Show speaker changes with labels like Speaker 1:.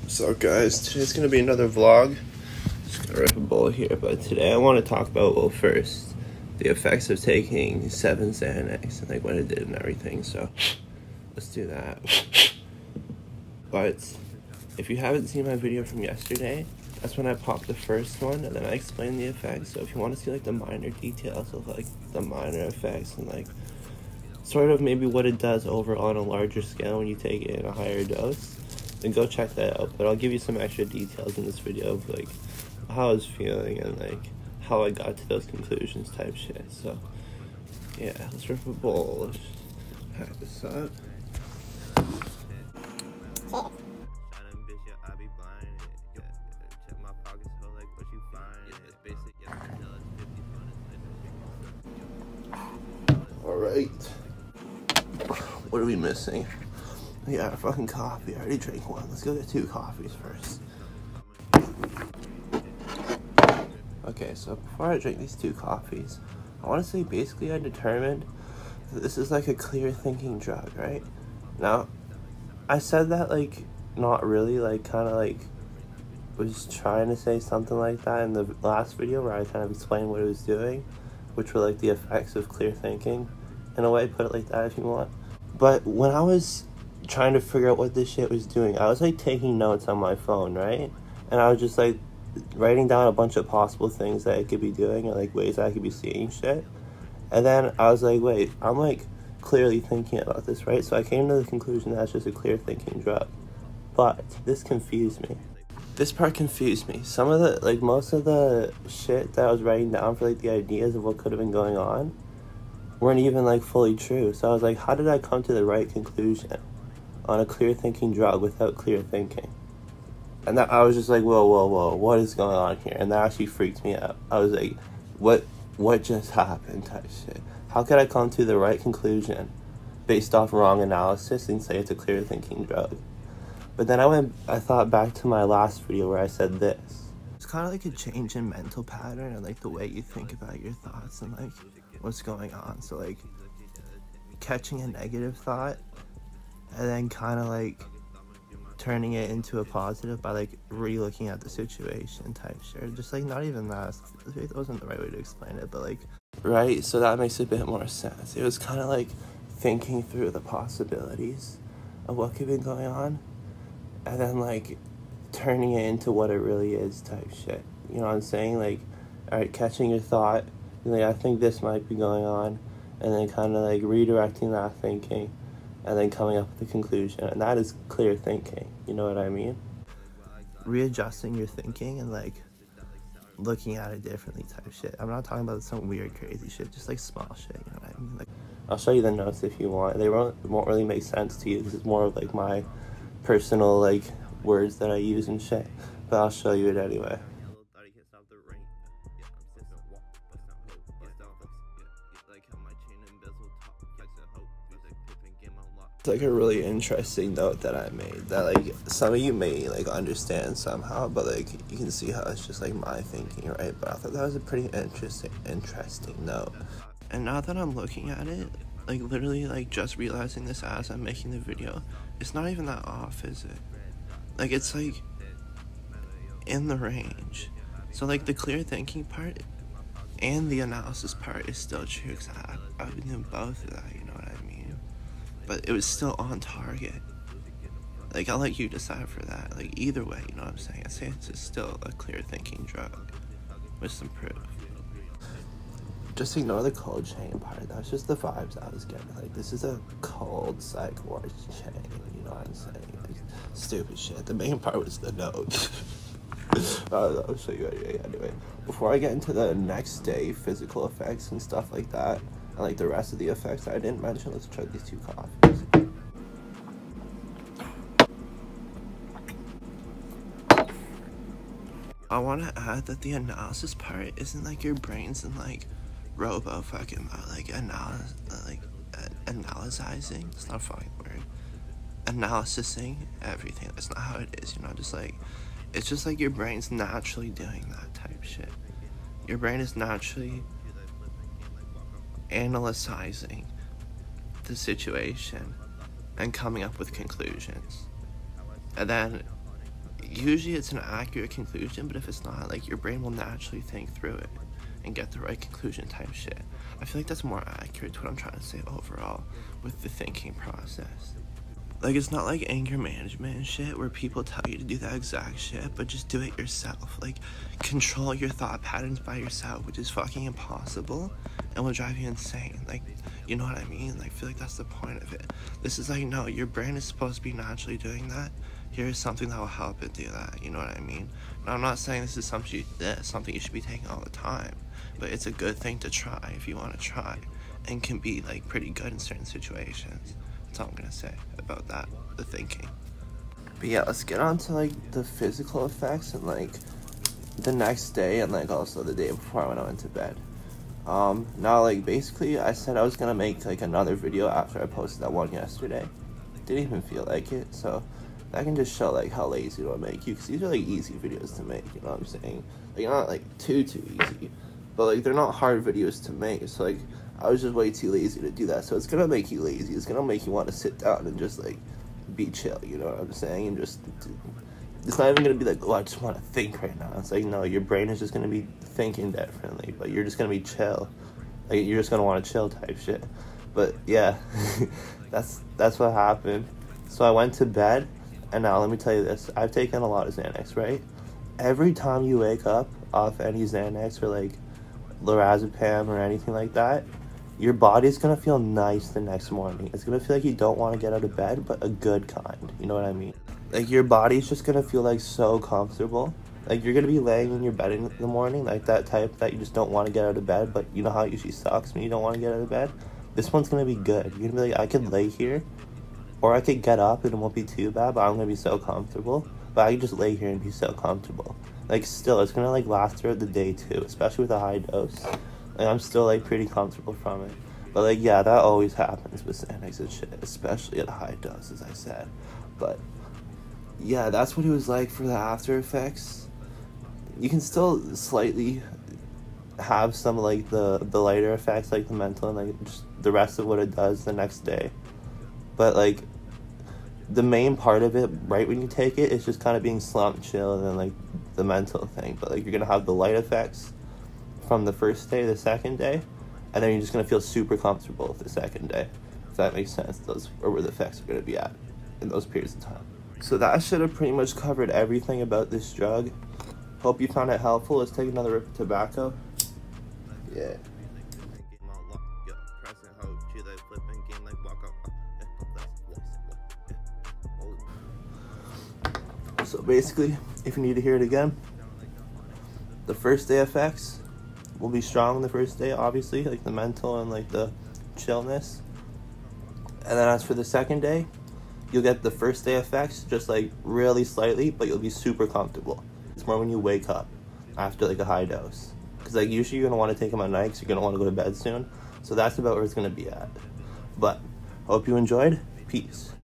Speaker 1: So guys, today's gonna be another vlog. Just gonna rip a bowl here, but today I want to talk about, well, first, the effects of taking 7 XANAX and like what it did and everything. So let's do that. But if you haven't seen my video from yesterday, that's when I popped the first one and then I explained the effects. So if you want to see like the minor details of like the minor effects and like sort of maybe what it does overall on a larger scale when you take it in a higher dose, then go check that out. But I'll give you some extra details in this video of like how I was feeling and like how I got to those conclusions type shit. So yeah, let's rip a bowl. Let's pack this up. Alright. What are we missing? Yeah, fucking coffee. I already drank one. Let's go get 2 coffees first. Okay, so before I drink these 2 coffees, I want to say basically I determined that this is like a clear thinking drug, right? Now, I said that like not really, like kind of like was trying to say something like that in the last video where I kind of explained what it was doing, which were like the effects of clear thinking. In a way, put it like that if you want. But when I was trying to figure out what this shit was doing, I was like taking notes on my phone, right? And I was just like writing down a bunch of possible things that it could be doing or like ways I could be seeing shit. And then I was like, wait, I'm like clearly thinking about this, right? So I came to the conclusion that it's just a clear thinking drug. But this confused me. This part confused me. Some of the, like most of the shit that I was writing down for like the ideas of what could have been going on weren't even like fully true. So I was like, how did I come to the right conclusion on a clear thinking drug without clear thinking? And that I was just like, whoa, what is going on here? And that actually freaked me out. I was like, what just happened type shit? How could I come to the right conclusion based off wrong analysis and say it's a clear thinking drug? But then I thought back to my last video where I said this. It's kind of like a change in mental pattern and like the way you think about your thoughts and like what's going on. So like catching a negative thought and then kind of like turning it into a positive by like re-looking at the situation type shit. Just like not even that. It wasn't the right way to explain it, but like, right? So that makes a bit more sense. It was kind of like thinking through the possibilities of what could be going on and then like turning it into what it really is type shit. You know what I'm saying? Like, alright, catching your thought, like, I think this might be going on, and then kind of like redirecting that thinking and then coming up with the conclusion, and that is clear thinking. You know what I mean? Readjusting your thinking and like looking at it differently type shit. I'm not talking about some weird crazy shit, just like small shit, you know what I mean? Like, I'll show you the notes if you want. They won't really make sense to you because it's more of like my personal like words that I use and shit, but I'll show you it anyway. It's like a really interesting note that I made that like some of you may like understand somehow, but like you can see how it's just like my thinking, right? But I thought that was a pretty interesting note. And now that I'm looking at it, like literally like just realizing this as I'm making the video, it's not even that off, is it? Like it's like in the range. So like the clear thinking part and the analysis part is still true because I've been doing both of that, you know what I mean? But it was still on target. Like I'll let you decide for that. Like either way, you know what I'm saying? I say it's just still a clear thinking drug with some proof. Just ignore the cold chain part. That's just the vibes I was getting. Like this is a cold psych ward chain, you know what I'm saying? Like stupid shit. The main part was the note. I'll show you anyway. Before I get into the next day physical effects and stuff like that, and like the rest of the effects I didn't mention, let's try these 2 coffees. I want to add that the analysis part isn't like your brain's in like robo fucking mode, like analyzing. It's not a fucking word. Analysising everything. That's not how it is, you know, just like it's just like your brain's naturally doing that type shit. Your brain is naturally analyzing the situation and coming up with conclusions. And then usually it's an accurate conclusion, but if it's not, like, your brain will naturally think through it and get the right conclusion type shit. I feel like that's more accurate to what I'm trying to say overall with the thinking process. Like, it's not like anger management and shit where people tell you to do that exact shit, but just do it yourself. Like, control your thought patterns by yourself, which is fucking impossible and will drive you insane. Like, you know what I mean? Like, I feel like that's the point of it. This is like, no, your brain is supposed to be naturally doing that. Here's something that will help it do that, you know what I mean? Now, I'm not saying this is something you should be taking all the time, but it's a good thing to try if you want to try, and can be, like, pretty good in certain situations. That's all I'm gonna say about that, the thinking. But yeah, let's get on to, like, the physical effects and, like, the next day and, like, also the day before I went to bed. Now, like, basically, I said I was gonna make, like, another video after I posted that one yesterday. Didn't even feel like it, so I can just show, like, how lazy do I make you, because these are, like, easy videos to make, you know what I'm saying? Like, not, like, too easy, but, like, they're not hard videos to make, so, like, I was just way too lazy to do that, so it's gonna make you lazy. It's gonna make you want to sit down and just, like, be chill, you know what I'm saying? And just, it's not even gonna be like, oh, I just want to think right now. It's like, no, your brain is just gonna be thinking differently, but you're just gonna be chill. Like, you're just gonna want to chill type shit. But, yeah, that's what happened. So I went to bed, and now let me tell you this. I've taken a lot of XANAX, right? Every time you wake up off any XANAX or, like, lorazepam or anything like that, your body's gonna feel nice the next morning. It's gonna feel like you don't want to get out of bed, but a good kind. You know what I mean? Like, your body's just gonna feel, like, so comfortable. Like, you're gonna be laying in your bed in the morning, like that type that you just don't want to get out of bed, but you know how it usually sucks when you don't want to get out of bed? This one's gonna be good. You're gonna be like, I could lay here, or I could get up and it won't be too bad, but I'm gonna be so comfortable. But I can just lay here and be so comfortable. Like, still, it's gonna, like, last throughout the day, too, especially with a high dose. Like, I'm still, like, pretty comfortable from it. But, like, yeah, that always happens with XANAX and shit, especially at a high dose, as I said. But, yeah, that's what it was like for the after effects. You can still slightly have some, like, the lighter effects, like the mental and, like, just the rest of what it does the next day. But, like, the main part of it, right when you take it, is just kind of being slumped, chill, and then, like, the mental thing. But, like, you're gonna have the light effects from the first day, the second day, and then you're just gonna feel super comfortable the second day. If that makes sense, those are where the effects are gonna be at in those periods of time. So that should have pretty much covered everything about this drug. Hope you found it helpful. Let's take another rip of tobacco. Yeah. So basically, if you need to hear it again, the first day effects will be strong the first day, obviously, like the mental and, like, the chillness. And then as for the second day, you'll get the first day effects, just, like, really slightly, but you'll be super comfortable. It's more when you wake up after, like, a high dose. Because, like, usually you're going to want to take them at night because you're going to want to go to bed soon. So that's about where it's going to be at. But, hope you enjoyed. Peace.